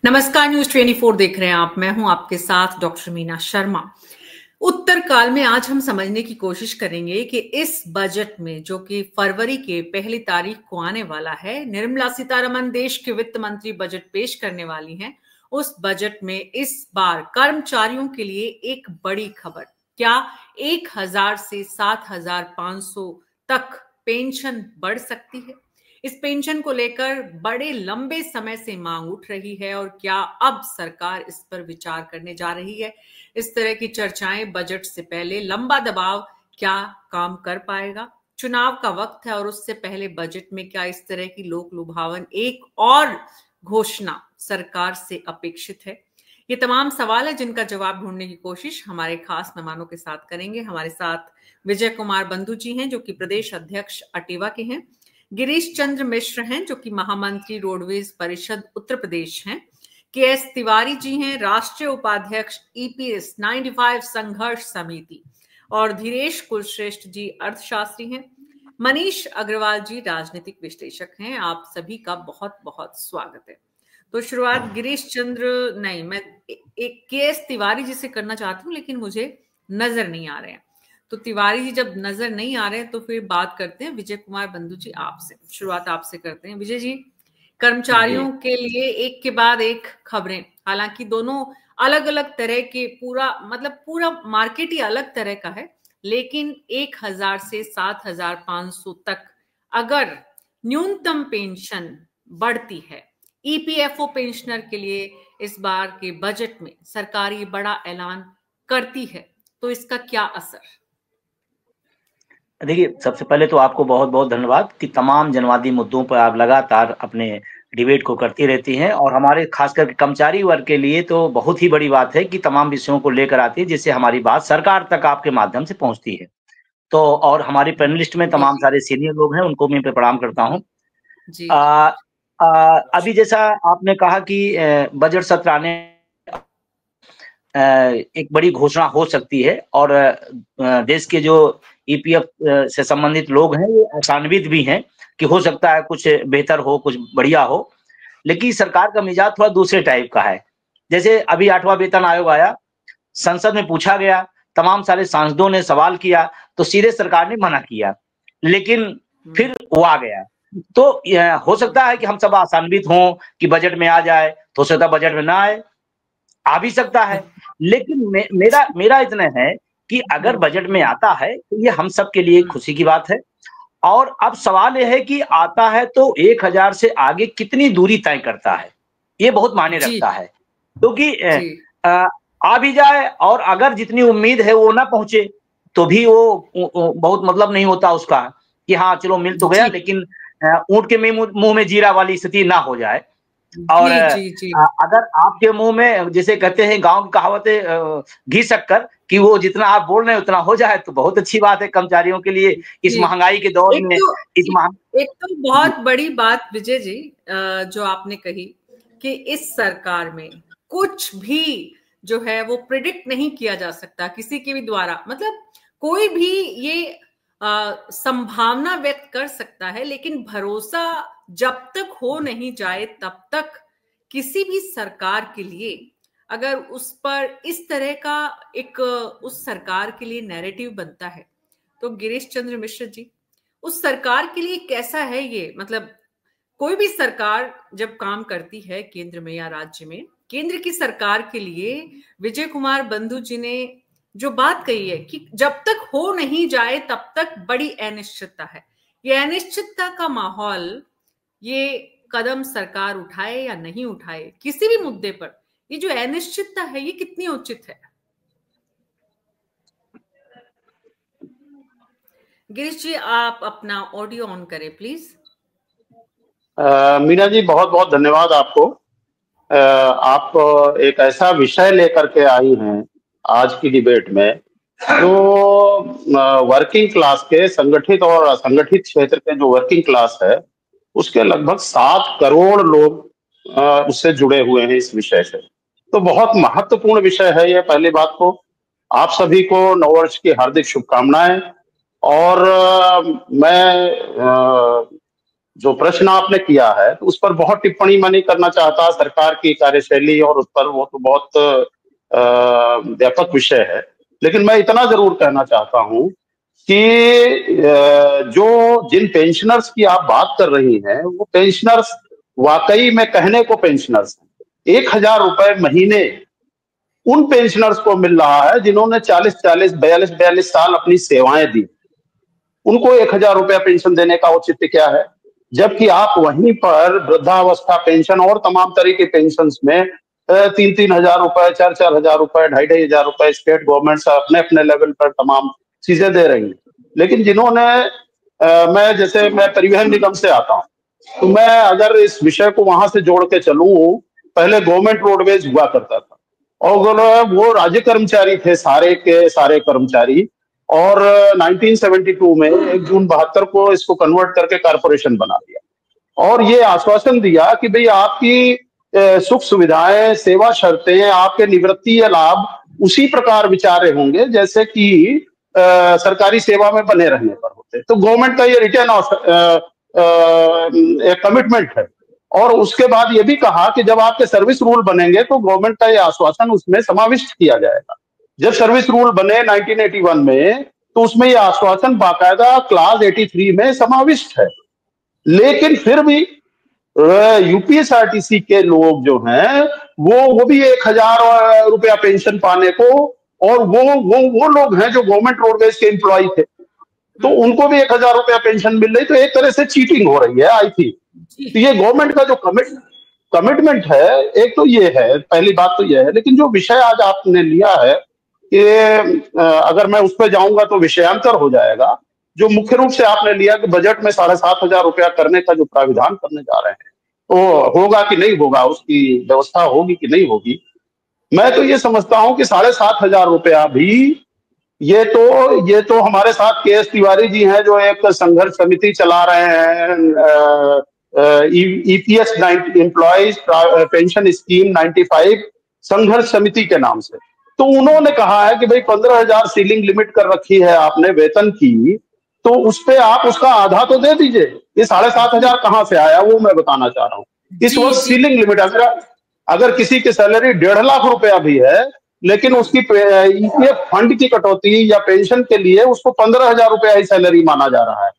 नमस्कार, न्यूज 24 देख रहे हैं आप। मैं हूं आपके साथ डॉक्टर मीना शर्मा। उत्तर काल में आज हम समझने की कोशिश करेंगे कि इस बजट में, जो कि फरवरी के पहली तारीख को आने वाला है, निर्मला सीतारमण देश के वित्त मंत्री बजट पेश करने वाली हैं। उस बजट में इस बार कर्मचारियों के लिए एक बड़ी खबर, क्या 1000 से 7500 तक पेंशन बढ़ सकती है? इस पेंशन को लेकर बड़े लंबे समय से मांग उठ रही है और क्या अब सरकार इस पर विचार करने जा रही है? इस तरह की चर्चाएं बजट से पहले, लंबा दबाव क्या काम कर पाएगा? चुनाव का वक्त है और उससे पहले बजट में क्या इस तरह की लोक लुभावन एक और घोषणा सरकार से अपेक्षित है? ये तमाम सवाल है जिनका जवाब ढूंढने की कोशिश हमारे खास मेहमानों के साथ करेंगे। हमारे साथ विजय कुमार बंधु जी हैं, जो कि प्रदेश अध्यक्ष अटेवा के हैं। गिरीश चंद्र मिश्र हैं, जो कि महामंत्री रोडवेज परिषद उत्तर प्रदेश हैं। के.एस. तिवारी जी हैं, राष्ट्रीय उपाध्यक्ष ईपीएस 95 संघर्ष समिति। और धीरेश कुलश्रेष्ठ जी अर्थशास्त्री हैं। मनीष अग्रवाल जी राजनीतिक विश्लेषक हैं। आप सभी का बहुत बहुत स्वागत है। तो शुरुआत गिरीश चंद्र नहीं, मैं एक के.एस. तिवारी जी से करना चाहती हूँ, लेकिन मुझे नजर नहीं आ रहे हैं। तो तिवारी जी जब नजर नहीं आ रहे हैं तो फिर बात करते हैं विजय कुमार बंधु जी आपसे। शुरुआत आपसे करते हैं विजय जी। कर्मचारियों के लिए एक के बाद एक खबरें, हालांकि दोनों अलग अलग तरह के, पूरा मार्केट ही अलग तरह का है, लेकिन 1000 से 7500 तक अगर न्यूनतम पेंशन बढ़ती है, ईपीएफओ पेंशनर के लिए इस बार के बजट में सरकार ये बड़ा ऐलान करती है, तो इसका क्या असर? देखिए, सबसे पहले तो आपको बहुत बहुत धन्यवाद कि तमाम जनवादी मुद्दों पर आप लगातार अपने डिबेट को करती रहती हैं, और हमारे खास करके कर्मचारी वर्ग के लिए तो बहुत ही बड़ी बात है कि तमाम विषयों को लेकर आती है, जिससे हमारी बात सरकार तक आपके माध्यम से पहुंचती है। तो और हमारे पैनलिस्ट में तमाम सारे सीनियर लोग हैं, उनको मैं प्रणाम करता हूं। जी। अभी जैसा आपने कहा कि बजट सत्र आने एक बड़ी घोषणा हो सकती है, और देश के जो ईपीएफ से संबंधित लोग हैं, वो आशान्वित भी हैं कि हो सकता है कुछ बेहतर हो, कुछ बढ़िया हो। लेकिन सरकार का मिजाज थोड़ा दूसरे टाइप का है। जैसे अभी 8वां वेतन आयोग आया, संसद में पूछा गया, तमाम सारे सांसदों ने सवाल किया, तो सीधे सरकार ने मना किया, लेकिन फिर वो आ गया। तो हो सकता है कि हम सब आशान्वित हों कि बजट में आ जाए, तो हो सकता है बजट में ना आए, आ भी सकता है। लेकिन मेरा इतना है कि अगर बजट में आता है तो ये हम सब के लिए खुशी की बात है। और अब सवाल यह है कि आता है तो 1000 से आगे कितनी दूरी तय करता है, ये बहुत मायने रखता है। क्योंकि आ भी जाए और अगर जितनी उम्मीद है वो ना पहुंचे, तो भी वो बहुत मतलब नहीं होता उसका कि हाँ चलो मिल तो गया, लेकिन ऊंट के मुंह में जीरा वाली स्थिति ना हो जाए। और अगर आपके मुंह में, जैसे कहते हैं गांव की कहावत है, घी शक्कर, कि वो जितना आप बोल रहे हैं उतना हो जाए, तो बहुत अच्छी बात है कर्मचारियों के लिए इस महंगाई के दौर में। एक तो बहुत बड़ी बात विजय जी जो आपने कही कि इस सरकार में कुछ भी जो है वो प्रिडिक्ट नहीं किया जा सकता किसी के भी द्वारा। मतलब कोई भी ये संभावना व्यक्त कर सकता है, लेकिन भरोसा जब तक हो नहीं जाए तब तक किसी भी सरकार के लिए, अगर उस पर इस तरह का एक उस सरकार के लिए नैरेटिव बनता है, तो गिरीश चंद्र मिश्र जी, उस सरकार के लिए कैसा है ये? मतलब कोई भी सरकार जब काम करती है केंद्र में या राज्य में, केंद्र की सरकार के लिए विजय कुमार बंधु जी ने जो बात कही है कि जब तक हो नहीं जाए तब तक बड़ी अनिश्चितता है, ये अनिश्चितता का माहौल, ये कदम सरकार उठाए या नहीं उठाए किसी भी मुद्दे पर, ये जो अनिश्चितता है ये कितनी उचित है? गिरीश जी, आप अपना ऑडियो ऑन करें प्लीज। मीना जी, बहुत बहुत धन्यवाद आपको। आप एक ऐसा विषय लेकर के आई हैं आज की डिबेट में, जो वर्किंग क्लास के, संगठित और असंगठित क्षेत्र के जो वर्किंग क्लास है, उसके लगभग 7 करोड़ लोग उससे जुड़े हुए हैं इस विषय से। तो बहुत महत्वपूर्ण विषय है ये। पहली बात को आप सभी को नववर्ष की हार्दिक शुभकामनाएं। और मैं जो प्रश्न आपने किया है तो उस पर बहुत टिप्पणी मैं नहीं करना चाहता। सरकार की कार्यशैली और उस पर वो तो बहुत व्यापक विषय है, लेकिन मैं इतना जरूर कहना चाहता हूं कि जो जिन पेंशनर्स की आप बात कर रही हैं वो पेंशनर्स वाकई में कहने को पेंशनर्स हैं। 1,000 रुपए महीने उन पेंशनर्स को मिल रहा है जिन्होंने 42 साल अपनी सेवाएं दी, उनको 1,000 रुपया पेंशन देने का औचित्य क्या है? जबकि आप वहीं पर वृद्धावस्था पेंशन और तमाम तरह के पेंशन में 3-3 हजार रुपए, 4-4 हजार रुपए, 2,500 हजार रुपए स्टेट गवर्नमेंट अपने अपने लेवल पर तमाम चीजें दे रही हैं। लेकिन जिन्होंने मैं परिवहन निगम से आता हूँ, तो मैं अगर इस विषय को वहां से जोड़ के चलूं, पहले गवर्नमेंट रोडवेज हुआ करता था और वो राज्य कर्मचारी थे, सारे के सारे कर्मचारी, और 1972 में 1 जून 72 को इसको कन्वर्ट करके कारपोरेशन बना दिया और ये आश्वासन दिया कि भाई आपकी सुख सुविधाएं, सेवा शर्तें, आपके निवृत्ति या लाभ उसी प्रकार विचारे होंगे जैसे कि सरकारी सेवा में बने रहने पर होते। तो गवर्नमेंट का ये रिटर्न एक कमिटमेंट है। और उसके बाद ये भी कहा कि जब आपके सर्विस रूल बनेंगे तो गवर्नमेंट का ये आश्वासन उसमें समाविष्ट किया जाएगा। जब सर्विस रूल बने 1981 में तो उसमें ये आश्वासन बाकायदा क्लास 83 में समाविष्ट है। लेकिन फिर भी यूपीएसआरटीसी के लोग जो हैं वो भी 1,000 रुपया पेंशन पाने को, और वो लोग हैं जो गवर्नमेंट रोडवेज के एम्प्लॉय थे, तो उनको भी 1,000 रुपया पेंशन मिल रही। तो एक तरह से चीटिंग हो रही है आई थिंक। तो ये गवर्नमेंट का जो कमिटमेंट है, एक तो ये है, पहली बात तो ये है। लेकिन जो विषय आज आपने लिया है कि अगर मैं उस पर जाऊंगा तो विषयांतर हो जाएगा। जो मुख्य रूप से आपने लिया कि बजट में 7,500 रुपया करने का जो प्राविधान करने जा रहे हैं, तो होगा कि नहीं होगा, उसकी व्यवस्था होगी कि नहीं होगी, मैं तो ये समझता हूं कि 7,500 रुपया भी ये तो हमारे साथ के.एस. तिवारी जी हैं जो एक संघर्ष समिति चला रहे हैं, ईपीएस एम्प्लॉइज पेंशन स्कीम 95 संघर्ष समिति के नाम से। तो उन्होंने कहा है कि भाई 15,000 सीलिंग लिमिट कर रखी है आपने वेतन की, तो उस पे आप उसका आधा तो दे दीजिए। ये 7,500 कहां से आया वो मैं बताना चाह रहा हूँ। इस वक्त सीलिंग लिमिट अगर किसी की सैलरी 1.5 लाख रुपया भी है, लेकिन उसकी ईपीएफ फंड की कटौती या पेंशन के लिए उसको 15,000 रुपया ही सैलरी माना जा रहा है।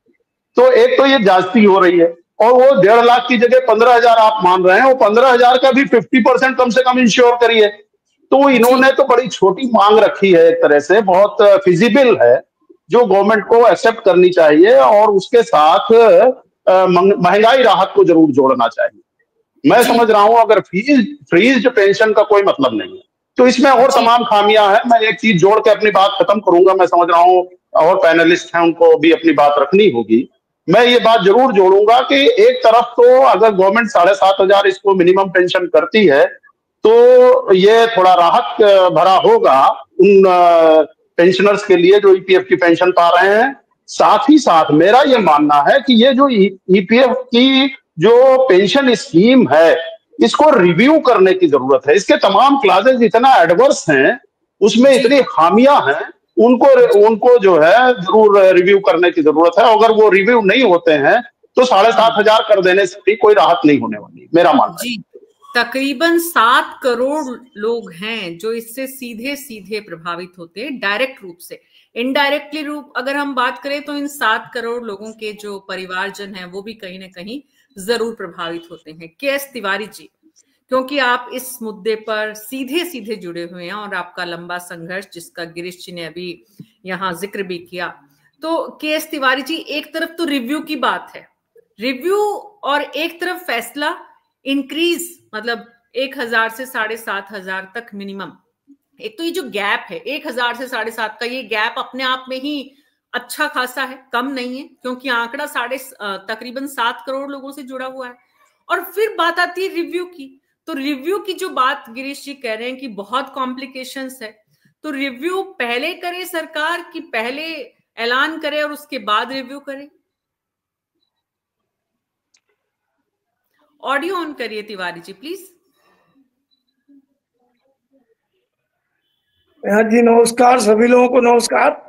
तो एक तो ये जास्ती हो रही है, और वो 1.5 लाख की जगह 15,000 आप मान रहे हैं, वो 15,000 का भी 50% कम से कम इंश्योर करिए। तो इन्होंने तो बड़ी छोटी मांग रखी है, एक तरह से बहुत फिजिबल है, जो गवर्नमेंट को एक्सेप्ट करनी चाहिए, और उसके साथ महंगाई राहत को जरूर जोड़ना चाहिए। मैं समझ रहा हूं अगर फ्रीज पेंशन का कोई मतलब नहीं है, तो इसमें और तमाम खामियां हैं। मैं एक चीज जोड़ के अपनी बात खत्म करूंगा। मैं समझ रहा हूं और पैनलिस्ट हैं उनको भी अपनी बात रखनी होगी। मैं ये बात जरूर जोड़ूंगा कि एक तरफ तो अगर गवर्नमेंट 7,500 इसको मिनिमम पेंशन करती है तो ये थोड़ा राहत भरा होगा उन पेंशनर्स के लिए जो ईपीएफ की पेंशन पा रहे हैं। साथ ही साथ मेरा ये मानना है कि ये जो ईपीएफ की जो पेंशन स्कीम है, इसको रिव्यू करने की जरूरत है। इसके तमाम क्लासेस इतना एडवर्स हैं, उसमें इतनी खामियां हैं, उनको जो है जरूर रिव्यू करने की जरूरत है। अगर वो रिव्यू नहीं होते हैं तो 7,500 कर देने से भी कोई राहत नहीं होने वाली, मेरा मानना है। तकरीबन 7 करोड़ लोग हैं जो इससे सीधे सीधे प्रभावित होते हैं डायरेक्ट रूप से। इनडायरेक्टली रूप अगर हम बात करें तो इन 7 करोड़ लोगों के जो परिवारजन हैं वो भी कहीं ना कहीं जरूर प्रभावित होते हैं। के.एस. तिवारी जी, क्योंकि आप इस मुद्दे पर सीधे सीधे जुड़े हुए हैं और आपका लंबा संघर्ष जिसका गिरीश जी ने अभी यहाँ जिक्र भी किया, तो के.एस. तिवारी जी, एक तरफ तो रिव्यू की बात है, रिव्यू, और एक तरफ फैसला इंक्रीज, मतलब 1,000 से 7,500 तक मिनिमम। एक तो ये जो गैप है 1,000 से 7,500 का, ये गैप अपने आप में ही अच्छा खासा है, कम नहीं है, क्योंकि आंकड़ा तकरीबन 7 करोड़ लोगों से जुड़ा हुआ है। और फिर बात आती है रिव्यू की, तो रिव्यू की जो बात गिरीश जी कह रहे हैं कि बहुत कॉम्प्लिकेशंस है, तो रिव्यू पहले करे सरकार कि पहले ऐलान करे और उसके बाद रिव्यू करे? ऑडियो ऑन करिए तिवारी जी प्लीज। जी नमस्कार, सभी लोगों को नमस्कार।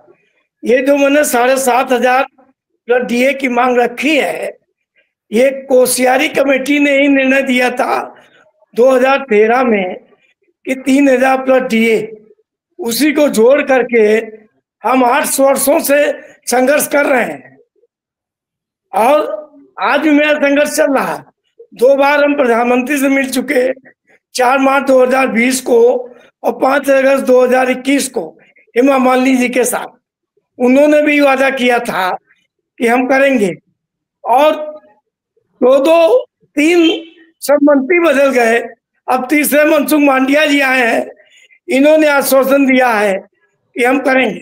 ये जो मैंने 7,500 डीए की मांग रखी है, ये कोश्यारी कमेटी ने ही निर्णय दिया था 2013 में कि 3,000 प्लस डीए, उसी को जोड़ करके हम 8 वर्षों से संघर्ष कर रहे हैं और आज भी मेरा संघर्ष चल रहा है। 2 बार हम प्रधानमंत्री से मिल चुके, 4 मार्च 2020 को और 5 अगस्त 2021 को हेमा मालिनी जी के साथ। उन्होंने भी वादा किया था कि हम करेंगे और 2-3 सब मंत्री बदल गए। अब तीसरे मनसुख मांडविया जी आए हैं, इन्होंने आश्वासन दिया है कि हम करेंगे।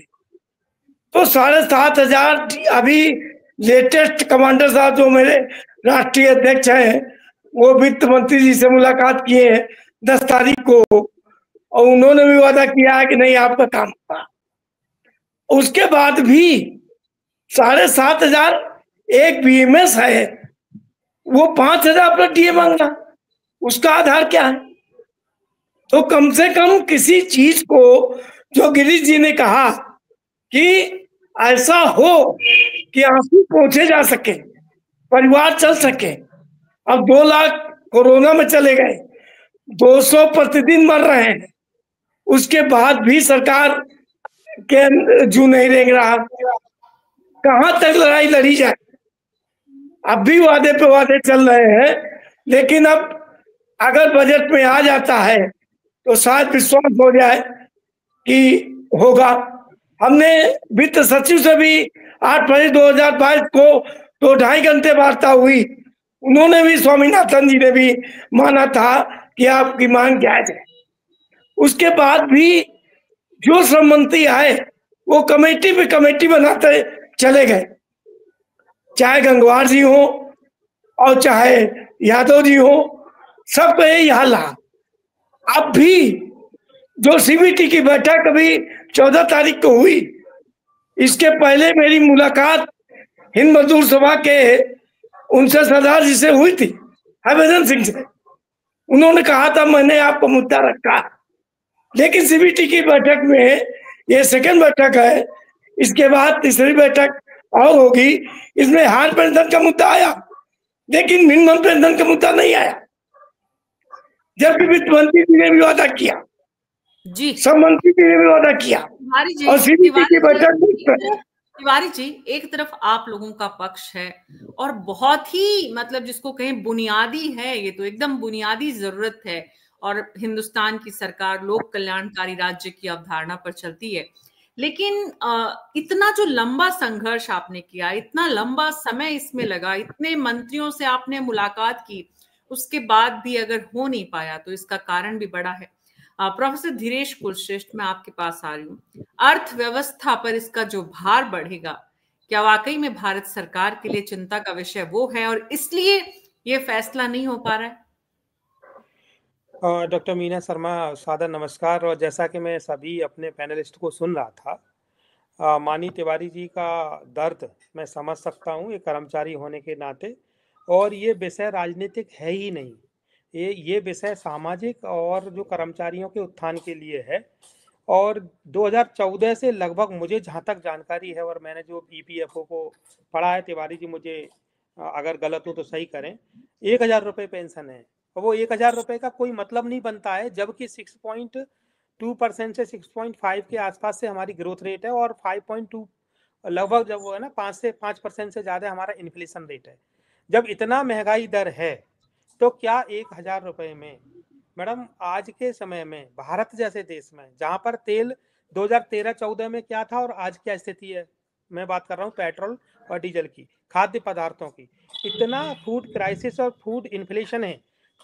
तो 7,500 अभी लेटेस्ट कमांडर साहब जो मेरे राष्ट्रीय अध्यक्ष हैं, वो वित्त मंत्री जी से मुलाकात किए हैं 10 तारीख को और उन्होंने भी वादा किया है कि नहीं आपका काम होगा। उसके बाद भी 7,500 एक बीएमएस है, वो 5,000 पर डीए मांगना, उसका आधार क्या है? तो कम से कम किसी चीज को, जो गिरीश जी ने कहा कि ऐसा हो कि आंसू पहुंचे जा सके, परिवार चल सके। अब 2 लाख कोरोना में चले गए, 200 प्रतिदिन मर रहे हैं, उसके बाद भी सरकार के जू नहीं रेंग रहा। कहां तक लड़ाई लड़ी जाए? अब भी वादे पे वादे चल रहे हैं, लेकिन अब अगर बजट में आ जाता है तो शायद विश्वास हो जाए कि होगा। हमने वित्त सचिव से भी 8 फरवरी 2022 को 2-2.5 घंटे वार्ता हुई। उन्होंने भी, स्वामीनाथन जी ने भी माना था कि आपकी मांग जायज है। उसके बाद भी जो श्रम मंत्री आए वो कमेटी पे कमेटी बनाते चले गए, चाहे गंगवार जी हो और चाहे यादव जी हो, सबका यही हाल रहा। अब भी जो सीबीटी की बैठक अभी 14 तारीख को हुई, इसके पहले मेरी मुलाकात हिंद मजदूर सभा के उनसे सरदार जी से हुई थी, हरभजन सिंह से। उन्होंने कहा था मैंने आपको मुद्दा रखा, लेकिन सीबीटी की बैठक में, ये सेकंड बैठक है, इसके बाद तीसरी बैठक और होगी, इसमें हार पेंशन का मुद्दा आया, लेकिन मिनिमम पेंशन का मुद्दा नहीं आया। जबकि वित्त मंत्री जी ने भी वादा किया, जी सब मंत्री जी ने भी वादा किया, और सीबीटी की बैठक। तिवारी जी, एक तरफ आप लोगों का पक्ष है और बहुत ही, मतलब जिसको कहें बुनियादी है, ये तो एकदम बुनियादी जरूरत है और हिंदुस्तान की सरकार लोक कल्याणकारी राज्य की अवधारणा पर चलती है। लेकिन इतना जो लंबा संघर्ष आपने किया, इतना लंबा समय इसमें लगा, इतने मंत्रियों से आपने मुलाकात की, उसके बाद भी अगर हो नहीं पाया तो इसका कारण भी बड़ा है। प्रोफेसर धीरेश कुलश्रेष्ठ, मैं आपके पास आ रही हूँ। अर्थव्यवस्था पर इसका जो भार बढ़ेगा, क्या वाकई में भारत सरकार के लिए चिंता का विषय वो है और इसलिए ये फैसला नहीं हो पा रहा है? डॉक्टर मीना शर्मा, सादर नमस्कार। और जैसा कि मैं सभी अपने पैनलिस्ट को सुन रहा था, माननीय तिवारी जी का दर्द मैं समझ सकता हूँ, एक कर्मचारी होने के नाते। और ये विषय राजनीतिक है ही नहीं, ये विषय सामाजिक और जो कर्मचारियों के उत्थान के लिए है। और 2014 से लगभग, मुझे जहाँ तक जानकारी है और मैंने जो ईपीएफओ को पढ़ा है, तिवारी जी मुझे अगर गलत हो तो सही करें, 1,000 रुपये पेंशन है। और वो 1,000 रुपये का कोई मतलब नहीं बनता है, जबकि 6.2% से 6.5 के आसपास से हमारी ग्रोथ रेट है और 5.2 लगभग, जब वो है ना 5 से 5% से ज़्यादा हमारा इन्फ्लेशन रेट है। जब इतना महंगाई दर है तो क्या 1,000 रुपये में, मैडम आज के समय में भारत जैसे देश में, जहाँ पर तेल 2013-14 में क्या था और आज क्या स्थिति है, मैं बात कर रहा हूँ पेट्रोल और डीजल की, खाद्य पदार्थों की, इतना फूड क्राइसिस और फूड इन्फ्लेशन है।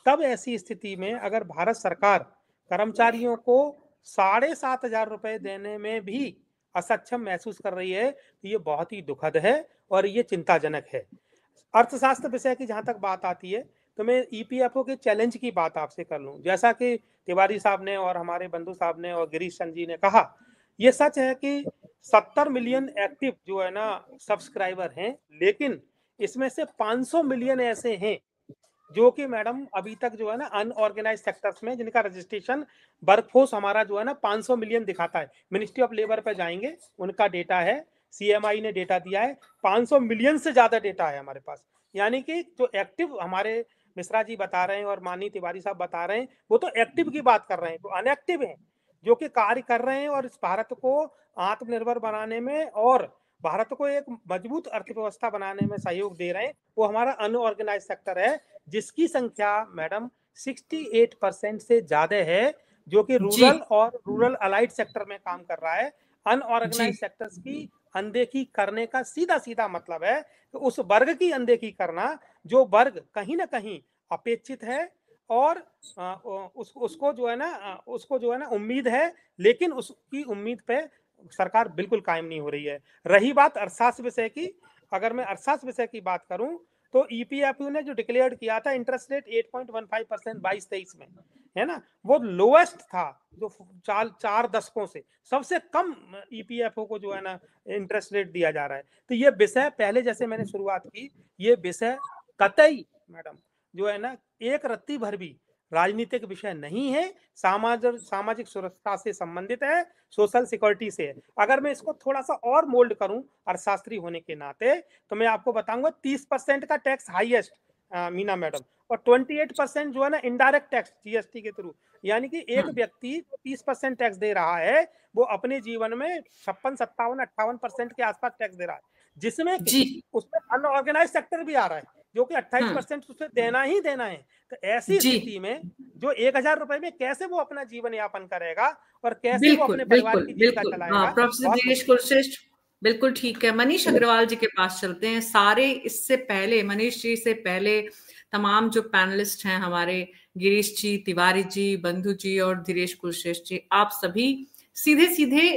तब ऐसी स्थिति में अगर भारत सरकार कर्मचारियों को 7,500 रुपये देने में भी असक्षम महसूस कर रही है, तो ये बहुत ही दुखद है और ये चिंताजनक है। अर्थशास्त्र विषय की जहाँ तक बात आती है, तो मैं ईपीएफओ के चैलेंज की बात आपसे कर लूँ। जैसा कि तिवारी साहब ने और हमारे बंधु साहब ने और गिरीश चंद जी ने कहा, ये सच है कि 70 मिलियन एक्टिव जो है ना सब्सक्राइबर हैं, लेकिन इसमें से 500 मिलियन ऐसे हैं जो कि मैडम अभी तक जो है ना अनऑर्गेनाइज सेक्टर्स में, जिनका रजिस्ट्रेशन वर्कफोर्स हमारा जो है ना 500 मिलियन दिखाता है। मिनिस्ट्री ऑफ लेबर पे जाएंगे, उनका डेटा है, सीएमआई ने डेटा दिया है, 500 मिलियन से ज्यादा डेटा है हमारे पास। यानी कि जो एक्टिव हमारे मिश्रा जी बता रहे हैं और माननीय तिवारी साहब बता रहे हैं, वो तो एक्टिव की बात कर रहे हैं। जो अनएक्टिव हैं, जो कि कार्य कर रहे हैं और इस भारत को आत्मनिर्भर बनाने में और भारत को एक मजबूत अर्थव्यवस्था बनाने में सहयोग दे रहे हैं, वो हमारा अनऑर्गेनाइज सेक्टर है, जिसकी संख्या मैडम 68% से ज्यादा है, जो कि रूरल और रूरल अलाइड सेक्टर में काम कर रहा है। अनऑर्गेनाइज सेक्टर्स की अनदेखी करने का सीधा सीधा मतलब है कि उस वर्ग की अनदेखी करना जो वर्ग कहीं ना कहीं अपेक्षित है और उसको जो है ना उम्मीद है, लेकिन उसकी उम्मीद पे सरकार बिल्कुल कायम नहीं हो रही है। रही बात अर्थशास्त्र विषय की, अगर मैं अर्थशास्त्र विषय की बात करूं तो ईपीएफयू ने जो डिक्लेयर किया था इंटरेस्ट रेट 8.15% 22-23 में, है ना, वो लोएस्ट था जो 4 दशकों से सबसे कम ईपीएफओ को जो है ना इंटरेस्ट रेट दिया जा रहा है। तो ये विषय पहले जैसे मैंने शुरुआत की, ये विषय कतई मैडम जो है ना एक रत्ती भर भी राजनीतिक विषय नहीं है, सामाजिक सुरक्षा से संबंधित है, सोशल सिक्योरिटी से है। अगर मैं इसको थोड़ा सा और मोल्ड करूं अर्थशास्त्री होने के नाते, तो मैं आपको बताऊंगा 30% का टैक्स हाईएस्ट मीना मैडम, और 28% जो है ना इनडायरेक्ट टैक्स जीएसटी के थ्रू, यानी कि एक व्यक्ति जो 30% टैक्स दे रहा है वो अपने जीवन में 56, 57, 58% के आसपास टैक्स दे रहा है, जिसमें उसमें अनऑर्गेनाइज सेक्टर भी आ रहा है जो कि 28% उसे देना ही देना है। तो ऐसी स्थिति में जो 1000 रुपए में कैसे वो अपना जीवन यापन करेगा और कैसे वो अपने परिवार की जीविका चलाएगा। प्रोफेसर दिनेश कुलश्रेष्ठ बिल्कुल ठीक है। मनीष अग्रवाल जी के पास चलते हैं। सारे इससे पहले मनीष जी से पहले तमाम जो पैनलिस्ट हैं हमारे, गिरीश जी, तिवारी जी, बंधु जी और धीरेश कुलश्रेष्ठ जी, आप सभी सीधे सीधे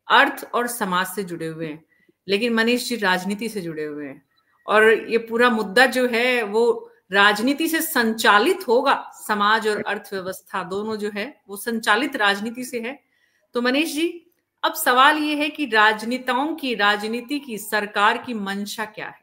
अर्थ और समाज से जुड़े हुए हैं, लेकिन मनीष जी राजनीति से जुड़े हुए हैं और ये पूरा मुद्दा जो है वो राजनीति से संचालित होगा। समाज और अर्थव्यवस्था दोनों जो है वो संचालित राजनीति से है। तो मनीष जी, अब सवाल ये है कि राजनेताओं की, राजनीति की, सरकार की मंशा क्या है?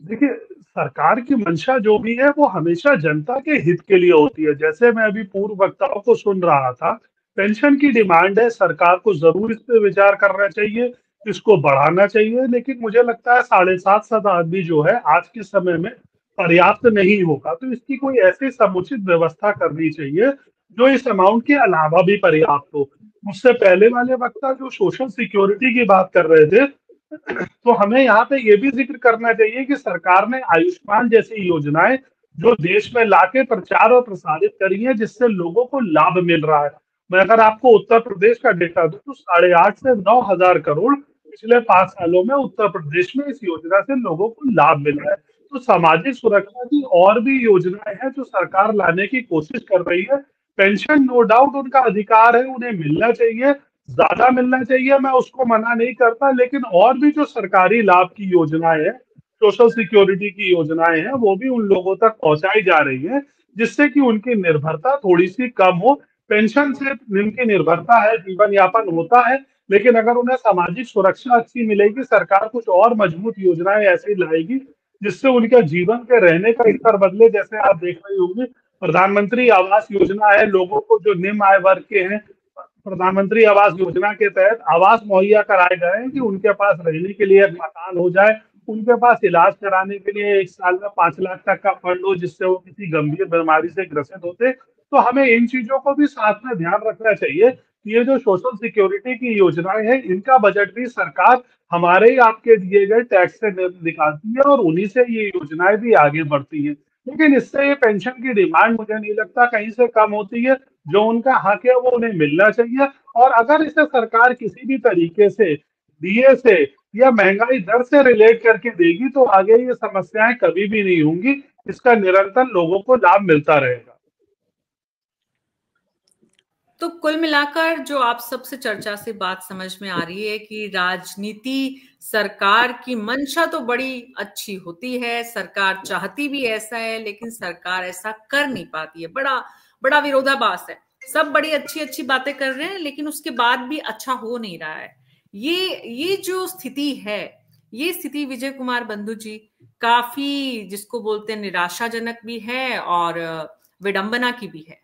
देखिए, सरकार की मंशा जो भी है वो हमेशा जनता के हित के लिए होती है। जैसे मैं अभी पूर्व वक्ताओं को सुन रहा था, पेंशन की डिमांड है, सरकार को जरूर इस पे विचार करना चाहिए, इसको बढ़ाना चाहिए, लेकिन मुझे लगता है 7.5 आदमी जो है आज के समय में पर्याप्त नहीं होगा। तो इसकी कोई ऐसी समुचित व्यवस्था करनी चाहिए जो इस अमाउंट के अलावा भी पर्याप्त हो। मुझसे पहले वाले वक्ता जो सोशल सिक्योरिटी की बात कर रहे थे, तो हमें यहाँ पे ये भी जिक्र करना चाहिए कि सरकार ने आयुष्मान जैसी योजनाएं जो देश में लाके प्रचार और प्रसारित करी है, जिससे लोगों को लाभ मिल रहा है। मैं अगर आपको उत्तर प्रदेश का डेटा दूं तो 8.5 से 9 हजार करोड़ पिछले 5 सालों में उत्तर प्रदेश में इस योजना से लोगों को लाभ मिल रहा है। तो सामाजिक सुरक्षा की और भी योजनाएं हैं जो सरकार लाने की कोशिश कर रही है। पेंशन नो डाउट उनका अधिकार है, उन्हें मिलना चाहिए, ज्यादा मिलना चाहिए, मैं उसको मना नहीं करता, लेकिन और भी जो सरकारी लाभ की योजनाएं हैं, सोशल सिक्योरिटी की योजनाएं हैं, वो भी उन लोगों तक पहुंचाई जा रही है, जिससे कि उनकी निर्भरता थोड़ी सी कम हो। पेंशन से उनकी निर्भरता है, जीवन यापन होता है, लेकिन अगर उन्हें सामाजिक सुरक्षा अच्छी मिलेगी, सरकार कुछ और मजबूत योजनाएं ऐसी लाएगी जिससे उनके जीवन के रहने का स्तर बदले। जैसे आप देख रही होंगी प्रधानमंत्री आवास योजना है, लोगों को जो निम्न आय वर्ग के हैं, प्रधानमंत्री आवास योजना के तहत आवास मुहैया कराए गए हैं कि उनके पास रहने के लिए एक मकान हो जाए, उनके पास इलाज कराने के लिए 1 साल में 5 लाख तक का फंड हो, जिससे वो किसी गंभीर बीमारी से ग्रसित होते। तो हमें इन चीजों को भी साथ में ध्यान रखना चाहिए कि ये जो सोशल सिक्योरिटी की योजनाएं हैं, इनका बजट भी सरकार हमारे ही आपके दिए गए टैक्स से निकालती है और उन्हीं से ये योजनाएं भी आगे बढ़ती है। लेकिन इससे ये पेंशन की डिमांड मुझे नहीं लगता कहीं से कम होती है। जो उनका हक है वो उन्हें मिलना चाहिए, और अगर इसे सरकार किसी भी तरीके से डीए से या महंगाई दर से रिलेट करके देगी तो आगे ये समस्याएं कभी भी नहीं होंगी, इसका निरंतर लोगों को लाभ मिलता रहेगा। तो कुल मिलाकर जो आप सबसे चर्चा से बात समझ में आ रही है कि राजनीति, सरकार की मंशा तो बड़ी अच्छी होती है, सरकार चाहती भी ऐसा है, लेकिन सरकार ऐसा कर नहीं पाती है। बड़ा विरोधाभास है। सब बड़ी अच्छी अच्छी बातें कर रहे हैं, लेकिन उसके बाद भी अच्छा हो नहीं रहा है। ये जो स्थिति है, ये स्थिति विजय कुमार बंधु जी काफी, जिसको बोलते हैं, निराशाजनक भी है और विडंबना की भी है।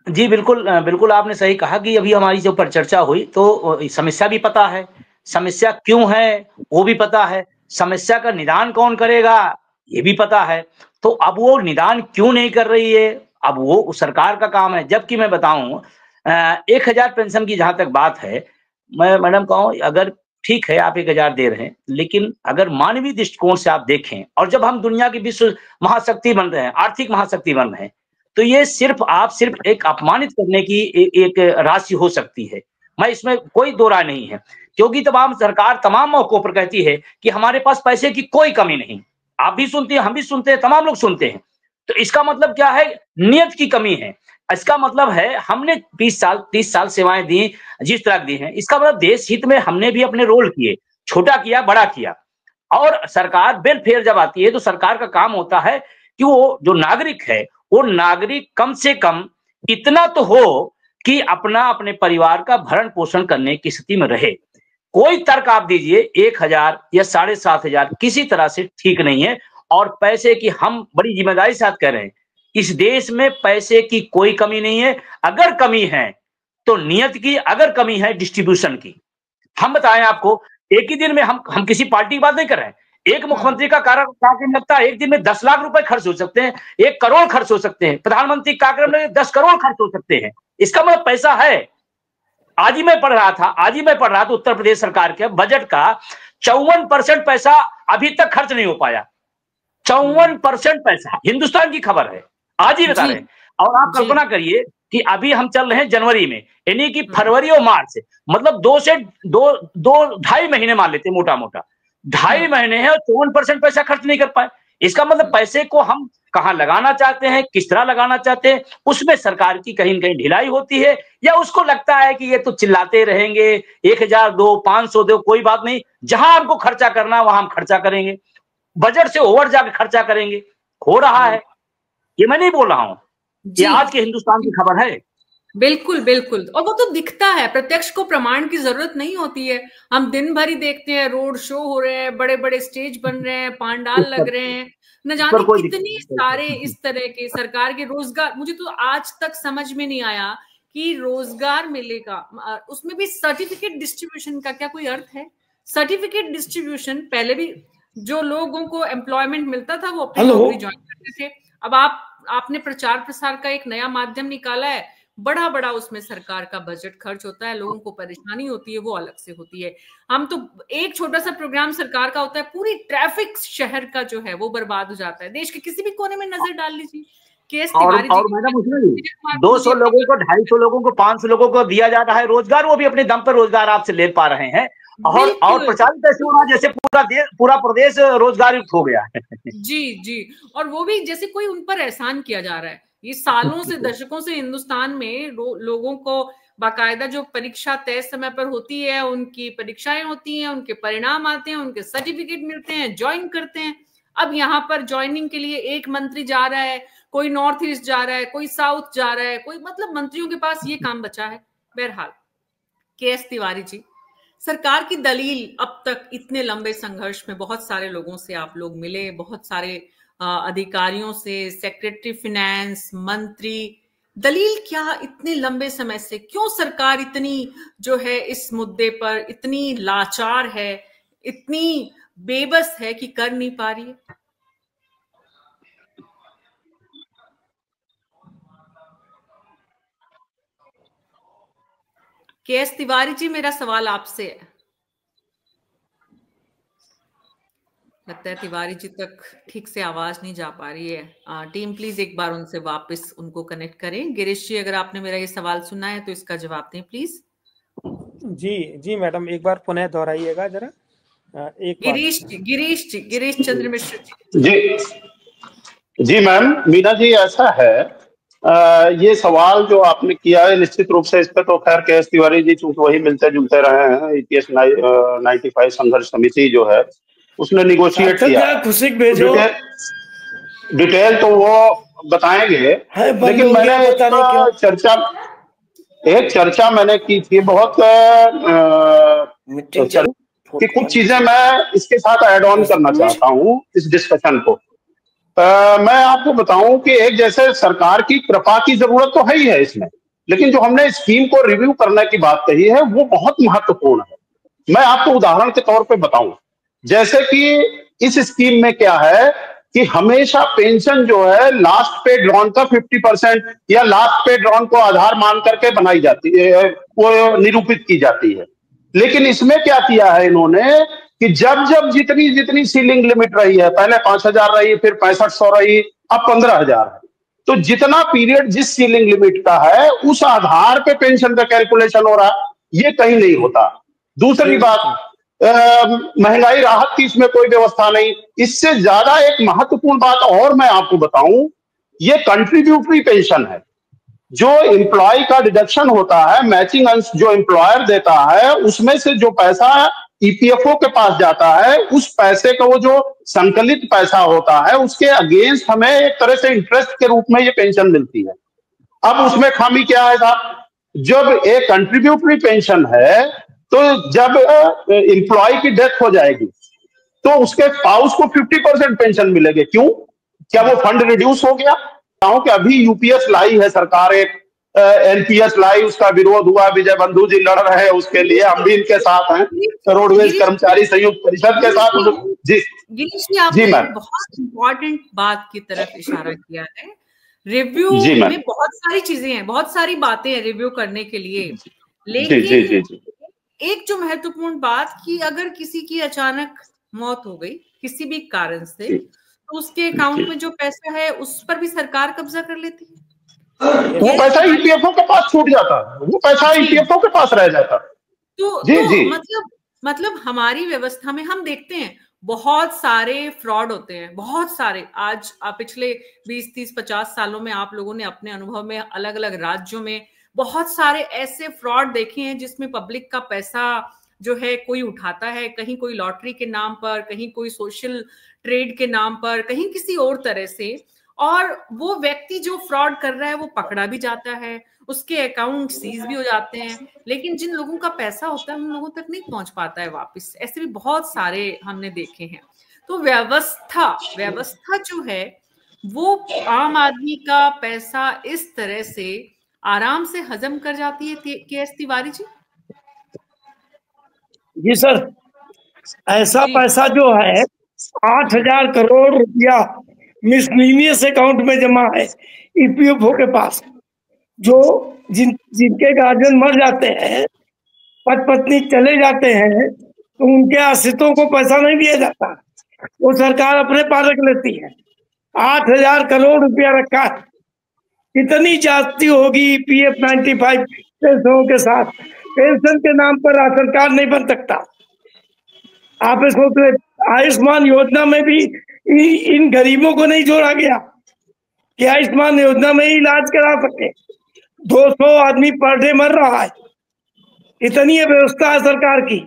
जी बिल्कुल आपने सही कहा कि अभी हमारी जो पर चर्चा हुई तो समस्या भी पता है, समस्या क्यों है वो भी पता है, समस्या का निदान कौन करेगा ये भी पता है। तो अब वो निदान क्यों नहीं कर रही है, अब वो सरकार का काम है। जबकि मैं बताऊं 1000 पेंशन की जहां तक बात है, मैं मैडम कहूं अगर ठीक है आप 1000 दे रहे हैं, लेकिन अगर मानवीय दृष्टिकोण से आप देखें और जब हम दुनिया की विश्व महाशक्ति बन रहे हैं, आर्थिक महाशक्ति बन रहे हैं, तो ये सिर्फ एक अपमानित करने की एक राशि हो सकती है। मैं इसमें कोई दो राय नहीं है, क्योंकि तमाम सरकार तमाम मौकों पर कहती है कि हमारे पास पैसे की कोई कमी नहीं। आप भी सुनते हैं, हम भी सुनते हैं, तमाम लोग सुनते हैं। तो इसका मतलब क्या है, नियत की कमी है। इसका मतलब है हमने 30 साल सेवाएं दी, जिस तरह दी हैं, इसका मतलब देश हित में हमने भी अपने रोल किए, छोटा किया बड़ा किया। और सरकार वेलफेयर जब आती है तो सरकार का काम होता है कि वो जो नागरिक है वो नागरिक कम से कम इतना तो हो कि अपने परिवार का भरण पोषण करने की स्थिति में रहे। कोई तर्क आप दीजिए 1000 या 7500 किसी तरह से ठीक नहीं है। और पैसे की हम बड़ी जिम्मेदारी के साथ कह रहे हैं, इस देश में पैसे की कोई कमी नहीं है। अगर कमी है तो नियत की, अगर कमी है डिस्ट्रीब्यूशन की। हम बताएं आपको, एक ही दिन में हम किसी पार्टी की बात नहीं कर रहे हैं। एक मुख्यमंत्री का कार्यकाल लगता है एक दिन में 10 लाख रुपए खर्च हो सकते हैं, 1 करोड़ खर्च हो सकते हैं। प्रधानमंत्री कार्यक्रम में 10 करोड़ खर्च हो सकते हैं। इसका मतलब पैसा है। आज ही मैं पढ़ रहा था उत्तर प्रदेश सरकार के बजट का 54% पैसा अभी तक खर्च नहीं हो पाया। 54% पैसा, हिंदुस्तान की खबर है, आज ही बता रहे हैं। और आप कल्पना करिए कि अभी हम चल रहे हैं जनवरी में, यानी कि फरवरी और मार्च, मतलब 2.5 महीने मान लेते हैं मोटा मोटा, 2.5 महीने हैं और 54% पैसा खर्च नहीं कर पाए। इसका मतलब पैसे को हम कहां लगाना चाहते हैं, किस तरह लगाना चाहते हैं, उसमें सरकार की कहीं न कहीं ढिलाई होती है, या उसको लगता है कि ये तो चिल्लाते रहेंगे 1000 दो, 500 दो, कोई बात नहीं, जहां हमको खर्चा करना वहां हम खर्चा करेंगे, बजट से ओवर जाकर खर्चा करेंगे। हो रहा है, ये मैं नहीं बोल रहा हूं, ये आज के हिंदुस्तान की खबर है। बिल्कुल बिल्कुल, और वो तो दिखता है, प्रत्यक्ष को प्रमाण की जरूरत नहीं होती है। हम दिन भर ही देखते हैं, रोड शो हो रहे हैं, बड़े बड़े स्टेज बन रहे हैं, पांडाल लग रहे हैं, न जाने कितनी सारे इस तरह के सरकार के रोजगार। मुझे तो आज तक समझ में नहीं आया कि रोजगार मिलेगा, उसमें भी सर्टिफिकेट डिस्ट्रीब्यूशन का क्या कोई अर्थ है? सर्टिफिकेट डिस्ट्रीब्यूशन, पहले भी जो लोगों को एम्प्लॉयमेंट मिलता था वो अपनी नौकरी ज्वाइन करते थे। अब आपने प्रचार प्रसार का एक नया माध्यम निकाला है, बड़ा बड़ा उसमें सरकार का बजट खर्च होता है, लोगों को परेशानी होती है, वो अलग से होती है। हम तो एक छोटा सा प्रोग्राम सरकार का होता है, पूरी ट्रैफिक शहर का जो है वो बर्बाद हो जाता है। देश के किसी भी कोने में नजर डाल लीजिए। और मैडम उसमें 200 लोगों को, 250 लोगों को, 500 लोगों को दिया जा रहा है रोजगार, वो भी अपने दम पर रोजगार आपसे ले पा रहे हैं। और प्रचारित ऐसे हो रहा है जैसे पूरा प्रदेश रोजगार युक्त हो गया है। जी, और वो भी जैसे कोई उन पर एहसान किया जा रहा है। ये सालों से, दशकों से हिंदुस्तान में लोगों को बाकायदा जो परीक्षा तय समय पर होती है, उनकी परीक्षाएं होती हैं, उनके परिणाम आते हैं, उनके सर्टिफिकेट मिलते हैं, ज्वाइन करते हैं। अब यहाँ पर ज्वाइनिंग के लिए एक मंत्री जा रहा है, कोई नॉर्थ ईस्ट जा रहा है, कोई साउथ जा रहा है, कोई, मतलब मंत्रियों के पास ये काम बचा है। बहरहाल के.एस. तिवारी जी, सरकार की दलील अब तक इतने लंबे संघर्ष में बहुत सारे लोगों से आप लोग मिले, बहुत सारे अधिकारियों से, सेक्रेटरी फिनेंस, मंत्री, दलील क्या इतने लंबे समय से, क्यों सरकार इतनी जो है इस मुद्दे पर इतनी लाचार है, इतनी बेबस है कि कर नहीं पा रही है? के.एस. तिवारी जी, मेरा सवाल आपसे है। लगता है तिवारी जी तक ठीक से आवाज नहीं जा पा रही है। टीम प्लीज एक बार उनसे वापस उनको कनेक्ट करें। गिरीश जी, अगर आपने मेरा ये सवाल सुना है तो इसका जवाब दें प्लीज। जी मैडम, एक बार पुनः दोहराइएगा जरा। गिरीश चंद्र मिश्र जी मैम, मीना जी, ऐसा है, ये सवाल जो आपने किया है निश्चित रूप से इस पे तो खैर के.एस. तिवारी जी चूंकि वही मिलते जुलते रहे हैं, EPS 95 संघर्ष समिति जो है उसने निगोशिएट किया, डिटेल तो वो बताएंगे, लेकिन मैंने एक चर्चा मैंने की थी बहुत कि कुछ चीजें मैं इसके साथ ऐड ऑन करना चाहता हूँ इस डिस्कशन को। मैं आपको बताऊं कि एक जैसे सरकार की कृपा की जरूरत तो है ही है इसमें, लेकिन जो हमने स्कीम को रिव्यू करने की बात कही है वो बहुत महत्वपूर्ण है। मैं आपको उदाहरण के तौर पे बताऊं, जैसे कि इस स्कीम में क्या है कि हमेशा पेंशन जो है लास्ट पे ड्रॉन का 50% या लास्ट पे ड्रॉन को आधार मान करके बनाई जाती है, वो निरूपित की जाती है। लेकिन इसमें क्या किया है इन्होंने कि जब जब जितनी जितनी सीलिंग लिमिट रही है, पहले 5,000 रही, फिर 6500 रही, अब 15,000 है, तो जितना पीरियड जिस सीलिंग लिमिट का है उस आधार पे पेंशन का कैलकुलेशन हो रहा है, ये कहीं नहीं होता। दूसरी बात, महंगाई राहत की इसमें कोई व्यवस्था नहीं। इससे ज्यादा एक महत्वपूर्ण बात और मैं आपको बताऊं, ये कंट्रीब्यूटरी पेंशन है। जो एम्प्लॉय का डिडक्शन होता है, मैचिंग अंश जो एम्प्लॉयर देता है, उसमें से जो पैसा ईपीएफओ के पास जाता है, उस पैसे का वो जो संकलित पैसा होता है, उसके अगेंस्ट हमें एक तरह से इंटरेस्ट के रूप में ये पेंशन मिलती है। अब उसमें खामी क्या है साहब, जब एक कंट्रीब्यूटरी पेंशन है तो जब एम्प्लॉय की डेथ हो जाएगी तो उसके स्पाउस को 50% पेंशन मिलेगी। क्यों? क्या वो फंड रिड्यूस हो गया? कि अभी यूपीएस लाई है सरकार, एक एनपीएस लाई, उसका विरोध हुआ, विजय बंधु जी लड़ रहे हैं उसके लिए, हम भी इनके साथ हैं, रोडवेज कर्मचारी संयुक्त परिषद के साथ। जी जी, आपने बहुत इंपॉर्टेंट बात की तरफ इशारा किया है। रिव्यू में बहुत सारी चीजें हैं, बहुत सारी बातें हैं रिव्यू करने के लिए, लेकिन एक जो महत्वपूर्ण बात कि अगर किसी की अचानक मौत हो गई किसी भी कारण से, तो उसके अकाउंट में जो पैसा है उस पर भी सरकार कब्जा कर लेती है। वो पैसा ईपीएफओ के पास छूट जाता, वो पैसा ईपीएफओ के पास रह जाता। मतलब हमारी व्यवस्था में हम देखते हैं बहुत सारे फ्रॉड होते हैं, बहुत सारे। आज पिछले 20, 30, 50 सालों में आप लोगों ने अपने अनुभव में अलग अलग राज्यों में बहुत सारे ऐसे फ्रॉड देखे हैं जिसमें पब्लिक का पैसा जो है कोई उठाता है, कहीं कोई लॉटरी के नाम पर, कहीं कोई सोशल ट्रेड के नाम पर, कहीं किसी और तरह से, और वो व्यक्ति जो फ्रॉड कर रहा है वो पकड़ा भी जाता है, उसके अकाउंट सीज भी हो जाते हैं, लेकिन जिन लोगों का पैसा होता है उन लोगों तक नहीं पहुंच पाता है वापस। ऐसे भी बहुत सारे हमने देखे हैं। तो व्यवस्था जो है वो आम आदमी का पैसा इस तरह से आराम से हजम कर जाती है। के.एस. तिवारी जी। जी सर, ऐसा पैसा जो है 8,000 करोड़ रुपया मिसलिनियस अकाउंट में जमा है ईपीएफओ के पास। जो जिनके गार्जियन मर जाते हैं, पत्नी चले जाते हैं, तो उनके आश्रितों को पैसा नहीं दिया जाता, वो सरकार अपने पास रख लेती है। 8,000 करोड़ रुपया रखा है। कितनी जाती होगी पीएफ 95 पेंशनों के साथ? पेंशन के नाम पर राशन कार्ड नहीं बन सकता। आप इसको आयुष्मान योजना में भी इन गरीबों को नहीं जोड़ा गया कि आयुष्मान योजना में ही इलाज करा सके। 200 आदमी पर डे मर रहा है। इतनी व्यवस्था है सरकार की।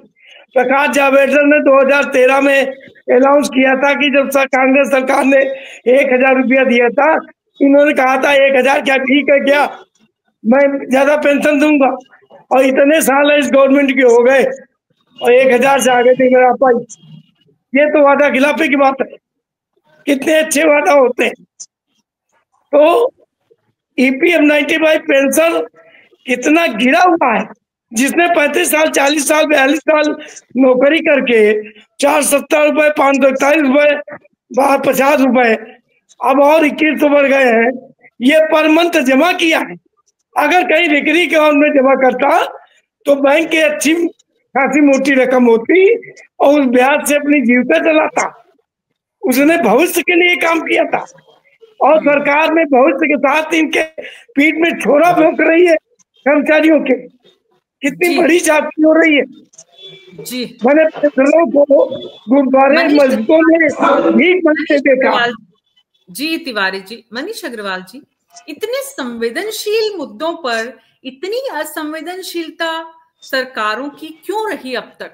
प्रकाश जावड़ेकर ने 2013 में अनाउंस किया था कि जब कांग्रेस सरकार ने 1,000 रुपया दिया था, इन्होंने कहा था 1,000 क्या ठीक है क्या, मैं ज्यादा पेंशन दूंगा। और इतने साल इस गवर्नमेंट के हो गए और 1,000 से आगे नहीं मिला पाई। ये तो वादा खिलाफी की बात है। कितने अच्छे वादा होते हैं। तो ईपीएफ 95 पेंशन कितना गिरा हुआ है। जिसने 35 साल, 40 साल, 42 साल नौकरी करके 470 रुपए, 541 रुपए, 50 रुपए, अब और 21 बढ़ गए हैं, ये पर मंथ जमा किया है। अगर कहीं रिकरिंग अकाउंट में जमा करता तो बैंक की अच्छी खासी मोटी रकम होती और उस ब्याज से अपनी जीविका चलाता। उसने भविष्य के लिए काम किया था और सरकार ने भविष्य के साथ इनके पीठ में छोरा भोंक रही है कर्मचारियों के। कितनी बड़ी जाति हो रही है जी। मैंने पेंशनरों को गुरुद्वारे मस्जिदों में भीख मांगते देखा। जी तिवारी जी, मनीष अग्रवाल जी, इतने संवेदनशील मुद्दों पर इतनी असंवेदनशीलता सरकारों की क्यों रही अब तक?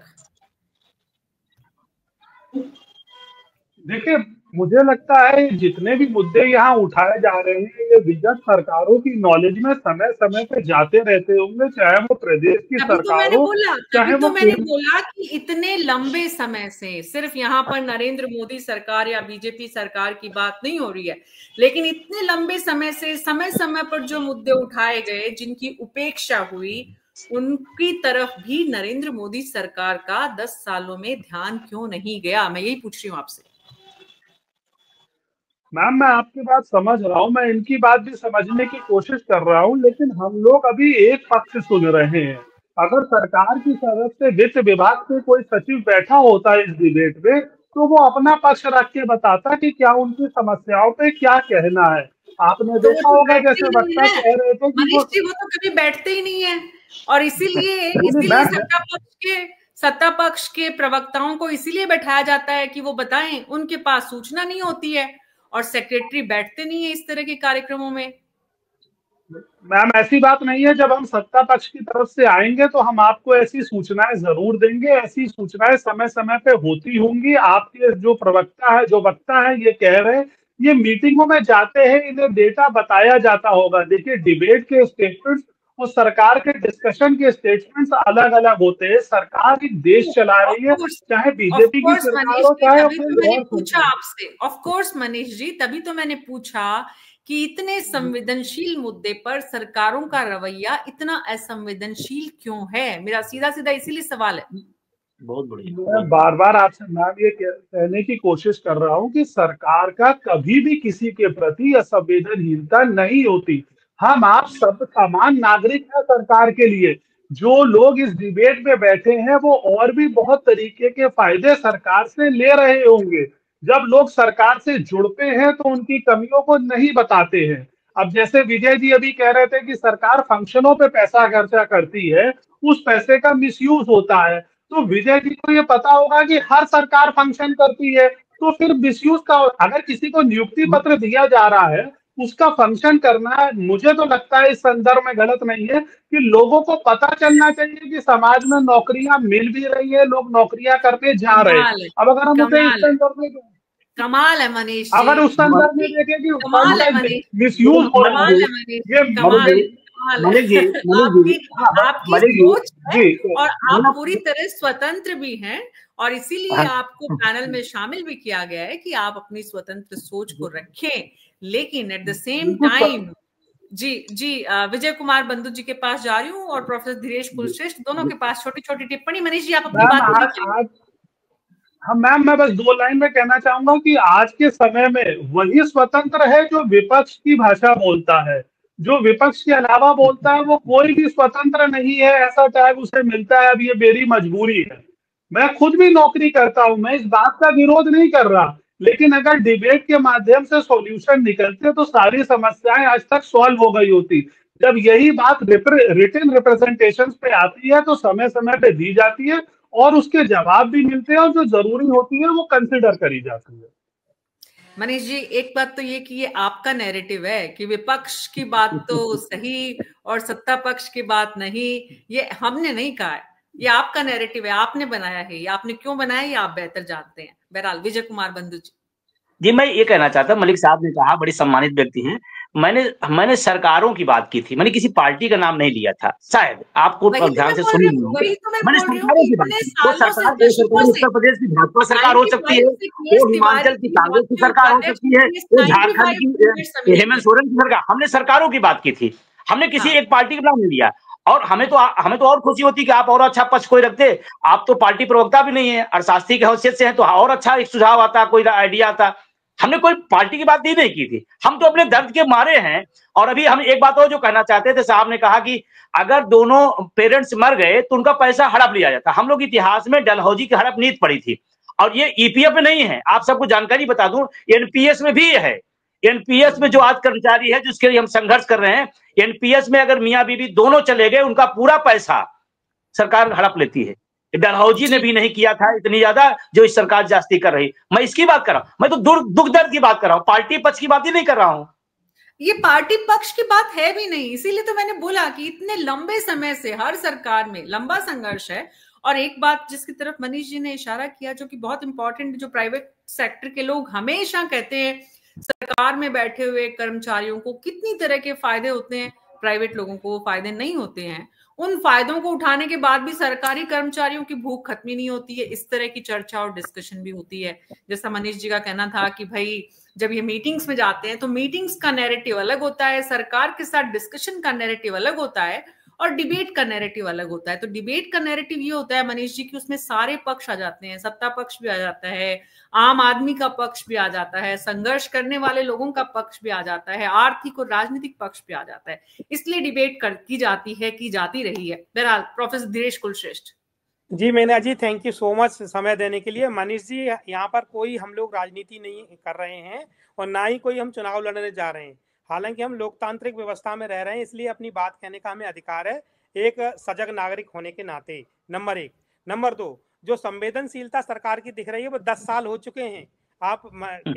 देखिए, मुझे लगता है जितने भी मुद्दे यहाँ उठाए जा रहे हैं, ये विगत सरकारों की नॉलेज में समय समय पे जाते रहते होंगे, चाहे वो प्रदेश की सरकार हो, चाहे वो मैंने बोला कि इतने लंबे समय से सिर्फ यहाँ पर नरेंद्र मोदी सरकार या बीजेपी सरकार की बात नहीं हो रही है, लेकिन इतने लंबे समय से समय समय पर जो मुद्दे उठाए गए, जिनकी उपेक्षा हुई, उनकी तरफ भी नरेंद्र मोदी सरकार का 10 सालों में ध्यान क्यों नहीं गया? मैं यही पूछ रही हूँ आपसे। मैम, मैं आपकी बात समझ रहा हूँ, मैं इनकी बात भी समझने की कोशिश कर रहा हूँ, लेकिन हम लोग अभी एक पक्ष सुन रहे हैं। अगर सरकार की तरफ से वित्त विभाग से कोई सचिव बैठा होता है इस डिबेट में, तो वो अपना पक्ष रख के बताता कि क्या उनकी समस्याओं पे क्या कहना है। आपने तो वो देखा तो होगा बैठते जैसे ही नहीं वक्ता है कह रहे थे कि मनीष जी, वो तो कभी बैठते ही नहीं है। और इसीलिए सत्ता पक्ष के प्रवक्ताओं को इसीलिए बैठाया जाता है कि वो बताएं, उनके पास सूचना नहीं होती है और सेक्रेटरी बैठते नहीं है इस तरह के कार्यक्रमों में। मैम, ऐसी बात नहीं है। जब हम सत्ता पक्ष की तरफ से आएंगे तो हम आपको ऐसी सूचनाएं जरूर देंगे। ऐसी सूचनाएं समय समय पे होती होंगी। आपके जो प्रवक्ता है, जो वक्ता है, ये कह रहे हैं, ये मीटिंगों में जाते हैं, इन्हें डेटा बताया जाता होगा। देखिए, डिबेट के स्टेटमेंट्स और सरकार के डिस्कशन के स्टेटमेंट्स अलग अलग होते हैं। सरकार एक देश चला रही है, चाहे बीजेपी की सरकार हो, चाहे कोई और पूछा आपसे, ऑफ कोर्स मनीष जी, तभी तो मैंने पूछा कि इतने संवेदनशील मुद्दे पर सरकारों का रवैया इतना असंवेदनशील क्यों है? मेरा सीधा सीधा इसीलिए सवाल है। बहुत बढ़िया। मैं बार बार आपसे मैम ये कहने की कोशिश कर रहा हूँ कि सरकार का कभी भी किसी के प्रति असंवेदनहीनता नहीं होती। हम आप सब समान नागरिक हैं सरकार के लिए। जो लोग इस डिबेट में बैठे हैं वो और भी बहुत तरीके के फायदे सरकार से ले रहे होंगे। जब लोग सरकार से जुड़ते हैं तो उनकी कमियों को नहीं बताते हैं। अब जैसे विजय जी अभी कह रहे थे कि सरकार फंक्शनों पे पैसा खर्चा करती है, उस पैसे का मिसयूज होता है। तो विजय जी को ये पता होगा कि हर सरकार फंक्शन करती है, तो फिर मिसयूज का, अगर किसी को नियुक्ति पत्र दिया जा रहा है, उसका फंक्शन करना मुझे तो लगता है इस संदर्भ में गलत नहीं है। कि लोगों को पता चलना चाहिए कि समाज में नौकरियां मिल भी रही है, लोग नौकरियां करके जा रहे हैं। अब अगर हम उसे इस संदर्भ में, कमाल है मनीष जी, अगर उस संदर्भ में देखें कि कमाल है मनीष, मिसयूज हो रहा है, ये कमाल है। आपकी सोच है और आप पूरी तरह स्वतंत्र भी हैं, और इसीलिए आपको पैनल में शामिल भी किया गया है कि आप अपनी स्वतंत्र सोच को रखें, लेकिन एट द सेम टाइम जी विजय कुमार बंधु जी के पास जा रही हूँ और प्रोफेसर धीरेश कुलश्रेष्ठ, दोनों के पास छोटी छोटी टिप्पणी। मनीष जी, आप अपनी बात। हाँ मैम, मैं बस 2 लाइन में कहना चाहूंगा कि आज के समय में वही स्वतंत्र है जो विपक्ष की भाषा बोलता है। जो विपक्ष के अलावा बोलता है वो कोई भी स्वतंत्र नहीं है, ऐसा टैग उसे मिलता है। अब ये मेरी मजबूरी है, मैं खुद भी नौकरी करता हूं, मैं इस बात का विरोध नहीं कर रहा, लेकिन अगर डिबेट के माध्यम से सॉल्यूशन निकलते तो सारी समस्याएं आज तक सॉल्व हो गई होती। जब यही बात रिटन रिप्रेजेंटेशन पे आती है तो समय समय पे दी जाती है और उसके जवाब भी मिलते हैं, और जो जरूरी होती है वो कंसिडर करी जाती है। मनीष जी, एक बात तो ये कि ये आपका नैरेटिव है कि विपक्ष की बात तो सही और सत्ता पक्ष की बात नहीं, ये हमने नहीं कहा है, ये आपका नैरेटिव है, आपने बनाया है। ये आपने क्यों बनाया ये आप बेहतर जानते हैं। बहरहाल विजय कुमार बंधु जी। मैं ये कहना चाहता, मलिक साहब ने कहा, बड़ी सम्मानित व्यक्ति हैं, मैंने सरकारों की बात की थी, मैंने किसी पार्टी का नाम नहीं लिया था। शायद आपको ध्यान से सुनी नहीं होगी, मैंने सरकारों की बात की। वो सरकार उत्तर प्रदेश की भाजपा सरकार हो सकती है, वो हिमाचल की कांग्रेस की सरकार हो सकती है, वो झारखंड की हेमंत सोरेन की सरकार। हमने सरकारों की बात की थी, हमने किसी एक पार्टी का नाम नहीं लिया। और हमें तो और खुशी होती कि आप और अच्छा पक्ष कोई रखते। आप तो पार्टी प्रवक्ता भी नहीं है, अर्थशास्त्री की हैसियत से हैं, तो और अच्छा एक सुझाव आता, कोई आइडिया आता। हमने कोई पार्टी की बात नहीं की थी, हम तो अपने दर्द के मारे हैं। और अभी हम एक बात और जो कहना चाहते थे, साहब ने कहा कि अगर दोनों पेरेंट्स मर गए तो उनका पैसा हड़प लिया जाता। हम लोग इतिहास में डलहौजी की हड़प नीति पड़ी थी, और ये ईपीएफ में नहीं है। आप सबको जानकारी बता दूं, एनपीएस में भी है। एनपीएस में जो आज कर्मचारी है जिसके लिए हम संघर्ष कर रहे हैं, एनपीएस में अगर मियां बीबी दोनों चले गए, उनका पूरा पैसा सरकार हड़प लेती है। डलहौजी ने भी नहीं किया था इतनी ज्यादा जो इस सरकार जास्ती कर रही। मैं इसकी बात कर रहा हूं, मैं तो दुख दर्द की बात कर रहा हूं, पार्टी पक्ष की बात ही नहीं कर रहा हूं। ये पार्टी पक्ष की बात है भी नहीं, इसीलिए तो मैंने बोला कि इतने लंबे समय से हर सरकार में लंबा संघर्ष है। और एक बात जिसकी तरफ मनीष जी ने इशारा किया, जो कि बहुत इंपॉर्टेंट, जो प्राइवेट सेक्टर के लोग हमेशा कहते हैं सरकार में बैठे हुए कर्मचारियों को कितनी तरह के फायदे होते हैं, प्राइवेट लोगों को फायदे नहीं होते हैं। उन फायदों को उठाने के बाद भी सरकारी कर्मचारियों की भूख खत्म ही नहीं होती है। इस तरह की चर्चा और डिस्कशन भी होती है। जैसा मनीष जी का कहना था कि भाई जब ये मीटिंग्स में जाते हैं तो मीटिंग्स का नैरेटिव अलग होता है, सरकार के साथ डिस्कशन का नैरेटिव अलग होता है, और डिबेट का नैरेटिव अलग होता है। तो डिबेट का नैरेटिव ये होता है मनीष जी कि उसमें सारे पक्ष आ जाते हैं, सत्ता पक्ष भी आ जाता है, आम आदमी का पक्ष भी आ जाता है, संघर्ष करने वाले लोगों का पक्ष भी आ जाता है, आर्थिक और राजनीतिक पक्ष भी आ जाता है। इसलिए डिबेट की जाती है, की जाती रही है। बहरहाल professor Dhiresh Kulshreshtha. Ji Meena ji, thank you so much समय देने के लिए। मनीष जी, यहाँ पर कोई हम लोग राजनीति नहीं कर रहे हैं और ना ही कोई हम चुनाव लड़ने जा रहे हैं। हालांकि हम लोकतांत्रिक व्यवस्था में रह रहे हैं, इसलिए अपनी बात कहने का हमें अधिकार है एक सजग नागरिक होने के नाते, नंबर 1। नंबर 2, जो संवेदनशीलता सरकार की दिख रही है वो 10 साल हो चुके हैं। आप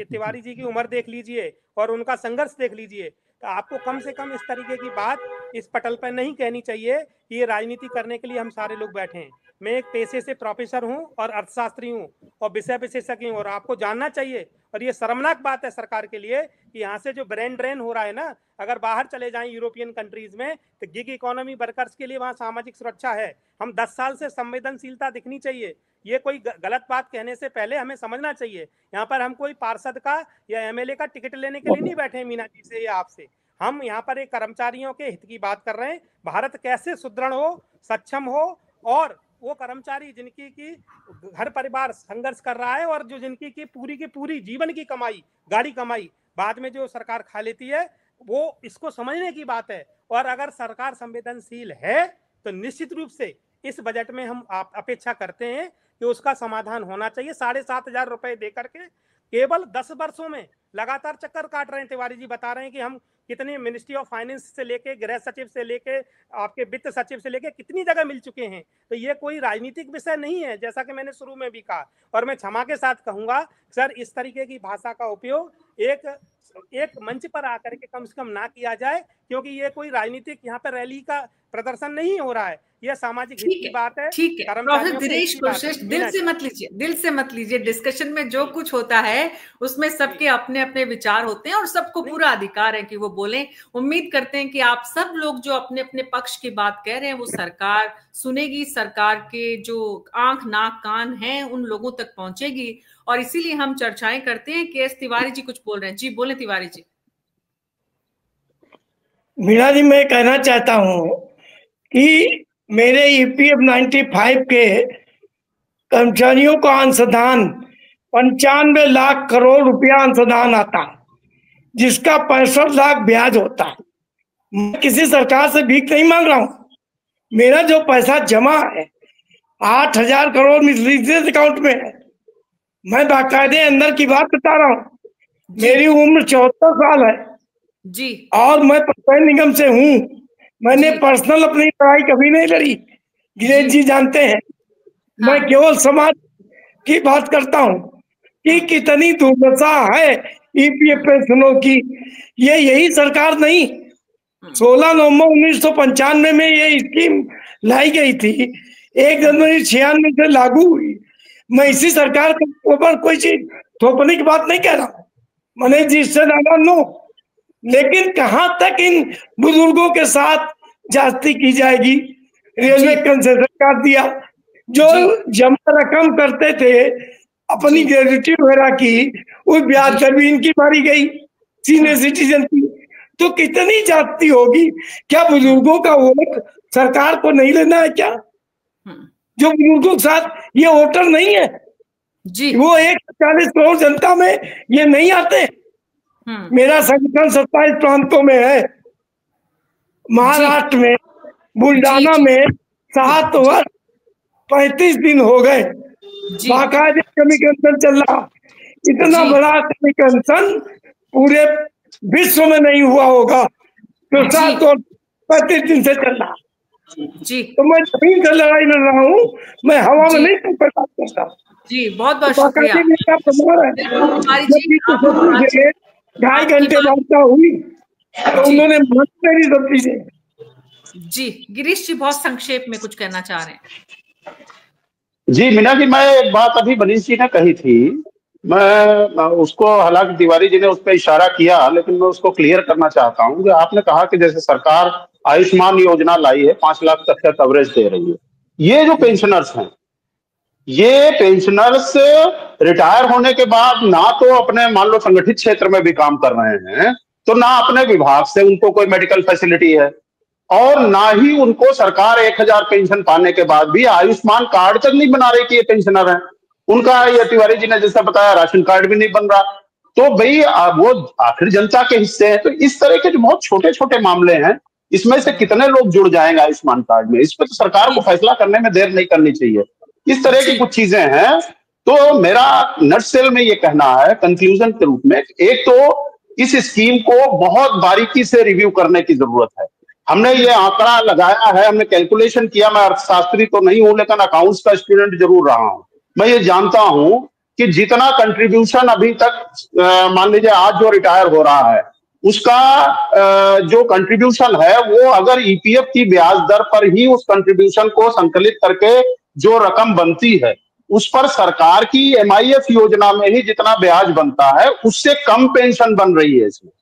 तिवारी जी की उम्र देख लीजिए और उनका संघर्ष देख लीजिए, तो आपको कम से कम इस तरीके की बात इस पटल पर नहीं कहनी चाहिए कि ये राजनीति करने के लिए हम सारे लोग बैठे हैं। मैं एक पेशे से प्रोफेसर हूं और अर्थशास्त्री हूं और विषय विशेषज्ञ हूं, और आपको जानना चाहिए, और ये शर्मनाक बात है सरकार के लिए कि यहाँ से जो ब्रेन ड्रेन हो रहा है ना, अगर बाहर चले जाएं यूरोपियन कंट्रीज में तो गिग इकोनॉमी वर्कर्स के लिए वहाँ सामाजिक सुरक्षा है। हम 10 साल से संवेदनशीलता दिखनी चाहिए। ये कोई गलत बात कहने से पहले हमें समझना चाहिए, यहाँ पर हम कोई पार्षद का या एमएलए का टिकट लेने के लिए नहीं बैठे हैं मीना जी से या आपसे। हम यहाँ पर एक कर्मचारियों के हित की बात कर रहे हैं, भारत कैसे सुदृढ़ हो, सक्षम हो, और वो कर्मचारी जिनकी की घर परिवार संघर्ष कर रहा है और जो जिनकी की पूरी जीवन की कमाई, गाड़ी कमाई बाद में जो सरकार खा लेती है, वो इसको समझने की बात है। और अगर सरकार संवेदनशील है तो निश्चित रूप से इस बजट में हम अपेक्षा करते हैं कि उसका समाधान होना चाहिए। 7,500 रुपए देकर के केवल 10 वर्षों में लगातार चक्कर काट रहे हैं। तिवारी जी बता रहे हैं कि हम कितने मिनिस्ट्री ऑफ फाइनेंस से लेके, गृह सचिव से लेके, आपके वित्त सचिव से लेके कितनी जगह मिल चुके हैं। तो ये कोई राजनीतिक विषय नहीं है, जैसा कि मैंने शुरू में भी कहा, और मैं क्षमा के साथ कहूंगा सर, इस तरीके की भाषा का उपयोग एक मंच पर आकर के कम से कम ना किया जाए, क्योंकि ये कोई राजनीतिक यहाँ पर रैली का प्रदर्शन नहीं हो रहा है, यह सामाजिक हित की बात है। ठीक है प्रोफेसर धीरेश कुलश्रेष्ठ, दिल से मत लीजिए। डिस्कशन में जो कुछ होता है उसमें सबके अपने अपने विचार होते हैं और सबको पूरा अधिकार है कि वो बोलें। उम्मीद करते हैं कि आप सब लोग जो अपने अपने पक्ष की बात कह रहे हैं वो सरकार सुनेगी, सरकार के जो आंख नाक कान हैं उन लोगों तक पहुंचेगी, और इसीलिए हम चर्चाएं करते हैं। के एस तिवारी जी कुछ बोल रहे हैं, जी बोले तिवारी जी। मीना जी, मैं कहना चाहता हूं कि मेरे ईपीएफ 95 के कर्मचारियों का अंशदान 95 लाख करोड़ रुपया अंशदान आता है, जिसका 65 लाख ब्याज होता है। मैं किसी सरकार से भीख नहीं मांग रहा हूं। मेरा जो पैसा जमा है 8,000 करोड़ मिसलिनियस अकाउंट में है। मैं बाकायदे अंदर की बात बता रहा हूँ। मेरी उम्र 74 साल है जी, और मैं परिवहन निगम से हूँ। मैंने पर्सनल अपनी लड़ाई कभी नहीं लड़ी, गिरीश जी जानते हैं। हाँ। मैं केवल समाज की बात करता हूँ कि कितनी दुर्दशा है ईपीएफ पेंशनों की। ये यही सरकार नहीं, 16 नवंबर 1995 में ये स्कीम लाई गई थी, 1 जनवरी 96 से लागू हुई। मैं इसी सरकार के ऊपर कोई चीज थोपने की बात नहीं कह रहा हूँ, मैंने जिससे ज्यादा नो। लेकिन कहाँ तक इन बुजुर्गों के साथ जास्ती की जाएगी। रेलवे कंसेशन काट दिया, जो जमा रकम करते थे अपनी ग्रेजुएटी वगैरह की, उस ब्याज दर भी इनकी मारी गई, सीनियर सिटीजन की। तो कितनी जास्ती होगी? क्या बुजुर्गों का वोट सरकार को नहीं लेना है क्या? जो बुजुर्गों के साथ ये वोटर नहीं है जी, वो 140 करोड़ जनता में ये नहीं आते। मेरा संगठन 27 प्रांतों में है, महाराष्ट्र में, बुल्डाना में 7 वर्ष 35 दिन हो गए बाकायदे कमीशन चल रहा। इतना बड़ा कमीशन पूरे विश्व में नहीं हुआ होगा तो 7 और 35 दिन से चल रहा जी। तो मैं जमीन से लड़ाई लड़ रहा हूँ, मैं हवा में नहीं करता जी। बहुत बहुत शुक्रिया। 2.5 घंटे वार्ता हुई तो उन्होंने मेरी सब चीजें। जी गिरीश जी, बहुत संक्षेप में कुछ कहना चाह रहे हैं। जी मीना जी, मैं एक बात अभी मनीष जी ने कही थी, मैं उसको, हालांकि तिवारी जी ने उस पर इशारा किया, लेकिन मैं उसको क्लियर करना चाहता हूँ कि आपने कहा कि जैसे सरकार आयुष्मान योजना लाई है, 5 लाख तक का कवरेज दे रही है। ये जो पेंशनर्स हैं, ये पेंशनर्स रिटायर होने के बाद ना तो अपने मान लो संगठित क्षेत्र में भी काम कर रहे हैं, तो ना अपने विभाग से उनको कोई मेडिकल फैसिलिटी है, और ना ही उनको सरकार 1000 पेंशन पाने के बाद भी आयुष्मान कार्ड तक नहीं बना रही कि ये पेंशनर हैं। उनका, ये तिवारी जी ने जैसा बताया, राशन कार्ड भी नहीं बन रहा। तो भाई वो आखिर जनता के हिस्से हैं। तो इस तरह के जो बहुत छोटे छोटे मामले हैं, इसमें से कितने लोग जुड़ जाएंगे आयुष्मान कार्ड में, इस पर तो सरकार को फैसला करने में देर नहीं करनी चाहिए। इस तरह की कुछ चीजें हैं। तो मेरा नटसेल में ये कहना है कंक्लूजन के रूप में, एक तो इस स्कीम को बहुत बारीकी से रिव्यू करने की जरूरत है। हमने ये आंकड़ा लगाया है, हमने कैलकुलेशन किया। मैं अर्थशास्त्री तो नहीं हूं, लेकिन अकाउंट्स का स्टूडेंट जरूर रहा हूं। मैं ये जानता हूं कि जितना कंट्रीब्यूशन अभी तक, मान लीजिए आज जो रिटायर हो रहा है उसका जो कंट्रीब्यूशन है, वो अगर ईपीएफ की ब्याज दर पर ही उस कंट्रीब्यूशन को संकलित करके जो रकम बनती है, उस पर सरकार की एमआईएफ योजना में ही जितना ब्याज बनता है उससे कम पेंशन बन रही है इसमें,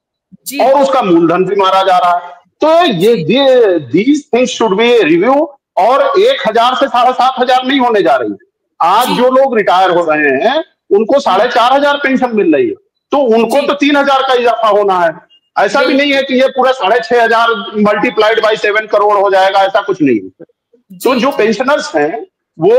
और उसका मूलधन भी मारा जा रहा है। तो ये these things should be review. और 1000 से 7500 नहीं होने जा रही। आज जो लोग रिटायर हो रहे हैं उनको 4500 पेंशन मिल रही है, तो उनको तो 3000 का इजाफा होना है। ऐसा भी नहीं है कि ये पूरा 6500 मल्टीप्लाइड बाई 7 करोड़ हो जाएगा, ऐसा कुछ नहीं है। तो जो पेंशनर्स हैं वो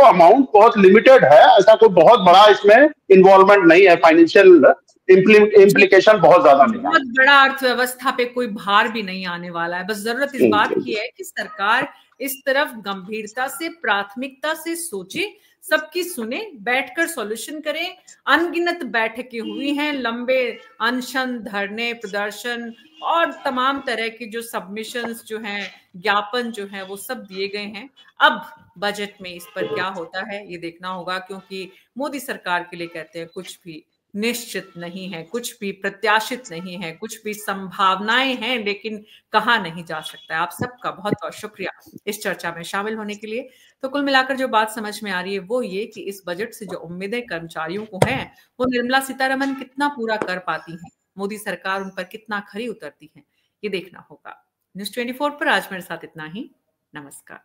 अमाउंट बहुत लिमिटेड है, ऐसा कोई बहुत बड़ा इसमें इन्वॉल्वमेंट नहीं है, फाइनेंशियल इम्प्लीकेशन बहुत ज्यादा नहीं है। बहुत बड़ा अर्थव्यवस्था पे कोई भार भी नहीं आने वाला है। बस जरूरत इस बात की है कि सरकार इस तरफ गंभीरता से, प्राथमिकता से सोचे, सबकी सुने, बैठकर सॉल्यूशन करें। अनगिनत बैठकें हुई हैं, लंबे अनशन, धरने, प्रदर्शन और तमाम तरह के जो सबमिशंस जो हैं, ज्ञापन जो है, वो सब दिए गए हैं। अब बजट में इस पर क्या होता है ये देखना होगा, क्योंकि मोदी सरकार के लिए कहते हैं कुछ भी निश्चित नहीं है, कुछ भी प्रत्याशित नहीं है, कुछ भी संभावनाएं हैं लेकिन कहा नहीं जा सकता है। आप सबका बहुत बहुत शुक्रिया इस चर्चा में शामिल होने के लिए। तो कुल मिलाकर जो बात समझ में आ रही है वो ये कि इस बजट से जो उम्मीदें कर्मचारियों को हैं वो निर्मला सीतारमण कितना पूरा कर पाती हैं, मोदी सरकार उन पर कितना खरी उतरती है, ये देखना होगा। न्यूज़ 24 पर आज मेरे साथ इतना ही। नमस्कार।